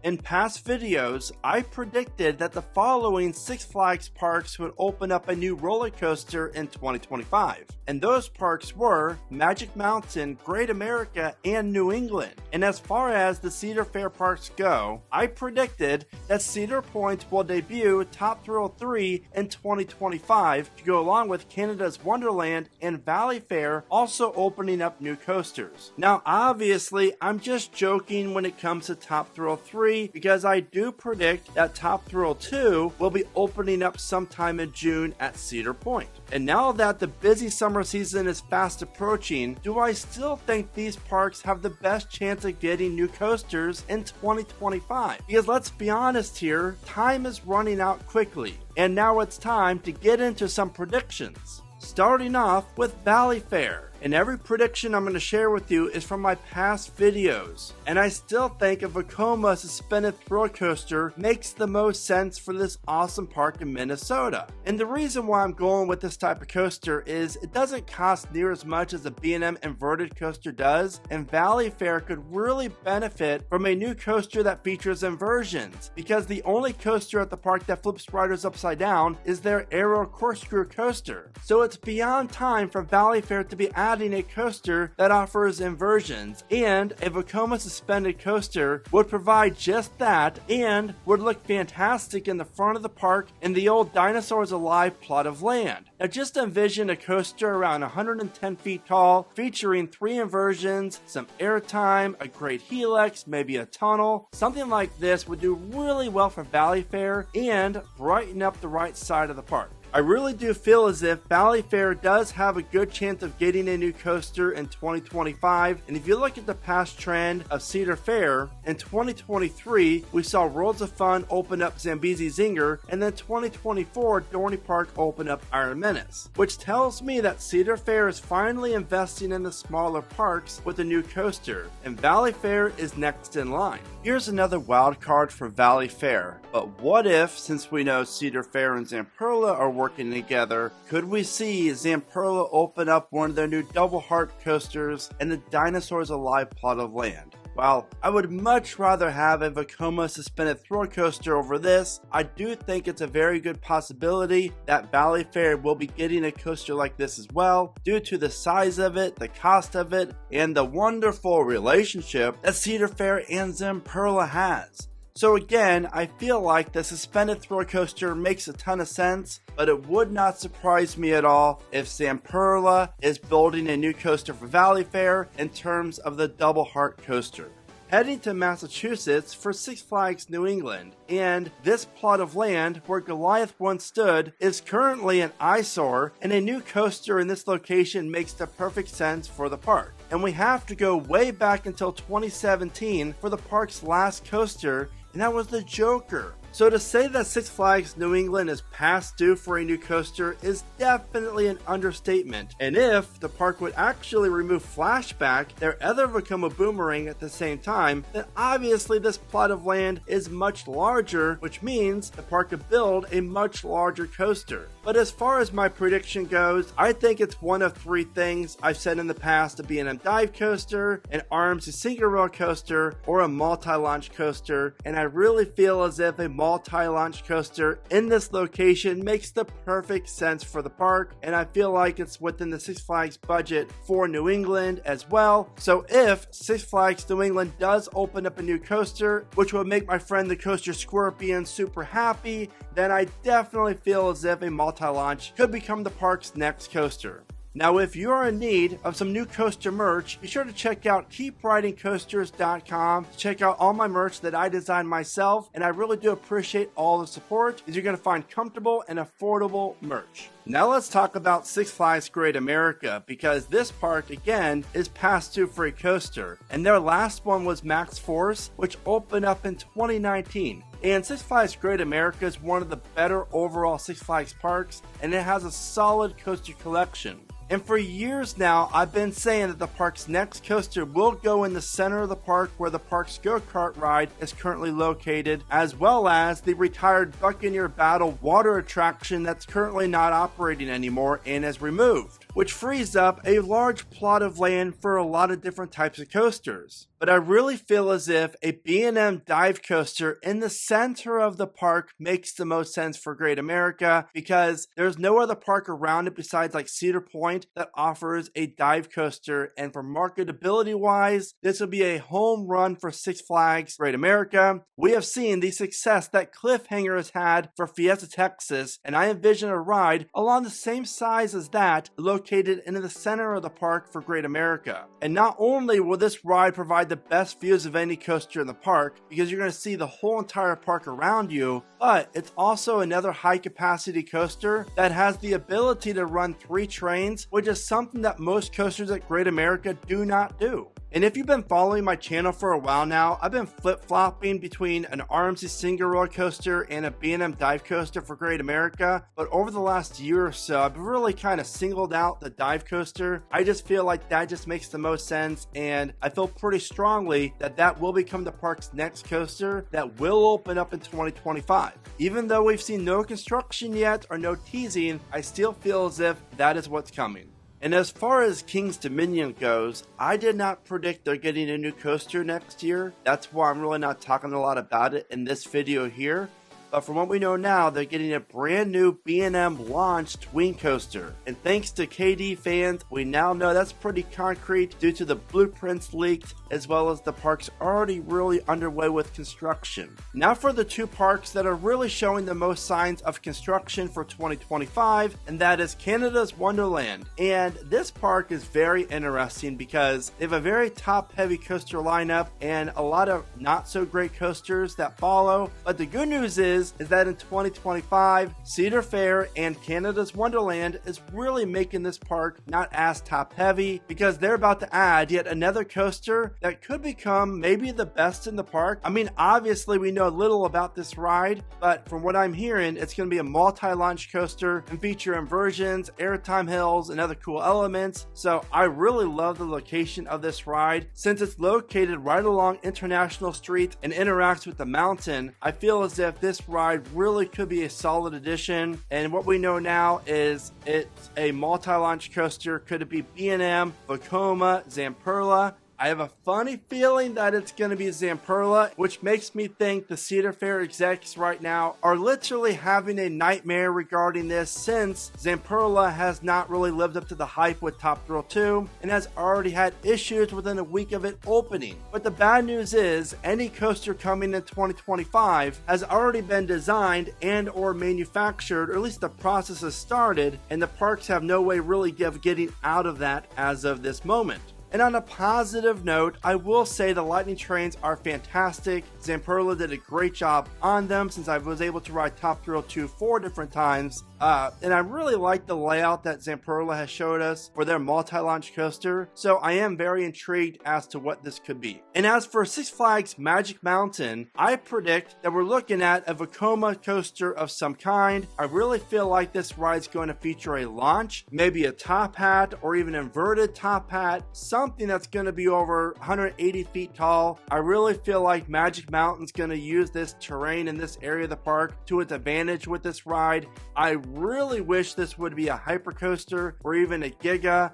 In past videos, I predicted that the following Six Flags parks would open up a new roller coaster in 2025, and those parks were Magic Mountain, Great America, and New England. And as far as the Cedar Fair parks go, I predicted that Cedar Point will debut Top Thrill 3 in 2025 to go along with Canada's Wonderland and Valley Fair also opening up new coasters. Now obviously, I'm just joking when it comes to Top Thrill 3 because I do predict that Top Thrill 2 will be opening up sometime in June at Cedar Point. And now that the busy summer season is fast approaching, do I still think these parks have the best chance of getting new coasters in 2025? Because let's be honest here, time is running out quickly. And now it's time to get into some predictions. Starting off with Valley Fair. And every prediction I'm going to share with you is from my past videos. And I still think a Vekoma suspended thrill coaster makes the most sense for this awesome park in Minnesota. And the reason why I'm going with this type of coaster is it doesn't cost near as much as a B&M inverted coaster does, and Valley Fair could really benefit from a new coaster that features inversions, because the only coaster at the park that flips riders upside down is their Aero Corkscrew coaster. So it's beyond time for Valley Fair to be adding a coaster that offers inversions, and a Vekoma suspended coaster would provide just that and would look fantastic in the front of the park in the old Dinosaurs Alive plot of land. Now just envision a coaster around 110 feet tall, featuring 3 inversions, some airtime, a great helix, maybe a tunnel. Something like this would do really well for Valley Fair and brighten up the right side of the park. I really do feel as if Valley Fair does have a good chance of getting a new coaster in 2025, and if you look at the past trend of Cedar Fair, in 2023 we saw Worlds of Fun open up Zambezi Zinger, and then 2024 Dorney Park open up Iron Menace, which tells me that Cedar Fair is finally investing in the smaller parks with a new coaster, and Valley Fair is next in line. Here's another wild card for Valley Fair, but what if, since we know Cedar Fair and Zamperla are working together, could we see Zamperla open up one of their new double heart coasters in the Dinosaurs Alive plot of land? Well, I would much rather have a Vekoma suspended thrill coaster over this. I do think it's a very good possibility that Valley Fair will be getting a coaster like this as well, due to the size of it, the cost of it, and the wonderful relationship that Cedar Fair and Zamperla has. So again, I feel like the suspended thrill coaster makes a ton of sense, but it would not surprise me at all if Zamperla is building a new coaster for Valley Fair in terms of the double heart coaster. Heading to Massachusetts for Six Flags New England, and this plot of land where Goliath once stood is currently an eyesore, and a new coaster in this location makes the perfect sense for the park. And we have to go way back until 2017 for the park's last coaster, and that was the Joker. So to say that Six Flags New England is past due for a new coaster is definitely an understatement. And if the park would actually remove Flashback, their other Vekoma Boomerang, at the same time, then obviously this plot of land is much larger, which means the park could build a much larger coaster. But as far as my prediction goes, I think it's one of 3 things I've said in the past: a B&M dive coaster, an Arms single rail coaster, or a multi-launch coaster. And I really feel as if a multi-launch coaster in this location makes the perfect sense for the park, and I feel like it's within the Six Flags budget for New England as well. So if Six Flags New England does open up a new coaster, which would make my friend the Coaster Scorpion super happy, then I definitely feel as if a multi-launch could become the park's next coaster. Now, if you're in need of some new coaster merch, be sure to check out keepridingcoasters.com to check out all my merch that I designed myself, and I really do appreciate all the support, as you're going to find comfortable and affordable merch. Now let's talk about Six Flags Great America, because this park again is past due for a coaster, and their last one was Max Force, which opened up in 2019. And Six Flags Great America is one of the better overall Six Flags parks, and it has a solid coaster collection. And for years now, I've been saying that the park's next coaster will go in the center of the park where the park's go-kart ride is currently located, as well as the retired Buccaneer Battle water attraction that's currently not operating anymore and is removed, which frees up a large plot of land for a lot of different types of coasters. but I really feel as if a B&M dive coaster in the center of the park makes the most sense for Great America, because there's no other park around it besides like Cedar Point that offers a dive coaster, and for marketability wise, this would be a home run for Six Flags Great America. We have seen the success that Cliffhanger has had for Fiesta Texas, and I envision a ride along the same size as that located in the center of the park for Great America. And not only will this ride provide the best views of any coaster in the park, because you're going to see the whole entire park around you, but it's also another high capacity coaster that has the ability to run 3 trains, which is something that most coasters at Great America do not do. And if you've been following my channel for a while now, I've been flip-flopping between an RMC single roller coaster and a B&M dive coaster for Great America, but over the last year or so, I've really kind of singled out the dive coaster. I just feel like that just makes the most sense, and I feel pretty strongly that that will become the park's next coaster that will open up in 2025. Even though we've seen no construction yet or no teasing, I still feel as if that is what's coming. And as far as King's Dominion goes, I did not predict they're getting a new coaster next year. That's why I'm really not talking a lot about it in this video here. But from what we know now, they're getting a brand new B&M launched wing coaster. And thanks to KD fans, we now know that's pretty concrete due to the blueprints leaked, as well as the parks already really underway with construction. Now for the 2 parks that are really showing the most signs of construction for 2025, and that is Canada's Wonderland. And this park is very interesting because they have a very top-heavy coaster lineup and a lot of not so great coasters that follow. But the good news is that in 2025, Cedar Fair and Canada's Wonderland is really making this park not as top heavy, because they're about to add yet another coaster that could become maybe the best in the park. I mean, obviously we know little about this ride, but from what I'm hearing, it's going to be a multi-launch coaster and feature inversions, airtime hills, and other cool elements. So I really love the location of this ride. Since it's located right along International Street and interacts with the mountain, I feel as if this ride really could be a solid addition. And what we know now is it's a multi-launch coaster. Could it be B&M, Vekoma, Zamperla? I have a funny feeling that it's going to be Zamperla, which makes me think the Cedar Fair execs right now are literally having a nightmare regarding this, since Zamperla has not really lived up to the hype with Top Thrill 2 and has already had issues within a week of it opening. But the bad news is any coaster coming in 2025 has already been designed and or manufactured, or at least the process has started, and the parks have no way really of getting out of that as of this moment. And on a positive note, I will say the Lightning Trains are fantastic. Zamperla did a great job on them, since I was able to ride Top Thrill 2 4 different times. And I really like the layout that Zamperla has showed us for their multi-launch coaster, so I am very intrigued as to what this could be. And as for Six Flags Magic Mountain, I predict that we're looking at a Vekoma coaster of some kind. I really feel like this ride's going to feature a launch, maybe a top hat, or even inverted top hat, something that's going to be over 180 feet tall. I really feel like Magic Mountain's going to use this terrain in this area of the park to its advantage with this ride. I really wish this would be a hypercoaster or even a giga.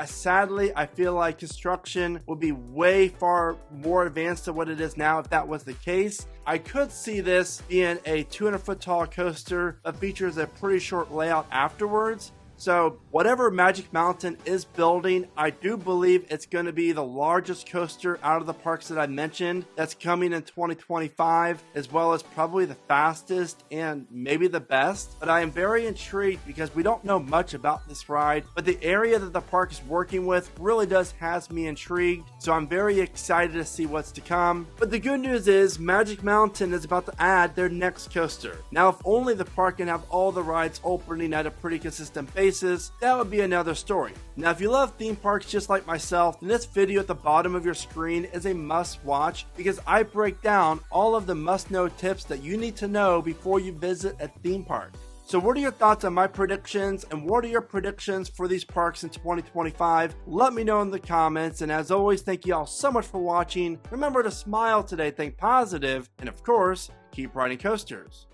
Sadly, I feel like construction would be way far more advanced than what it is now if that was the case. I could see this being a 200-foot tall coaster that features a pretty short layout afterwards. So whatever Magic Mountain is building, I do believe it's going to be the largest coaster out of the parks that I mentioned that's coming in 2025, as well as probably the fastest and maybe the best. But I am very intrigued because we don't know much about this ride, but the area that the park is working with really has me intrigued. So I'm very excited to see what's to come. But the good news is Magic Mountain is about to add their next coaster. Now, if only the park can have all the rides opening at a pretty consistent pace, that would be another story. Now, if you love theme parks just like myself, then this video at the bottom of your screen is a must watch, because I break down all of the must know tips that you need to know before you visit a theme park. So what are your thoughts on my predictions, and what are your predictions for these parks in 2025? Let me know in the comments, and as always, thank you all so much for watching. Remember to smile today, think positive, and of course, keep riding coasters.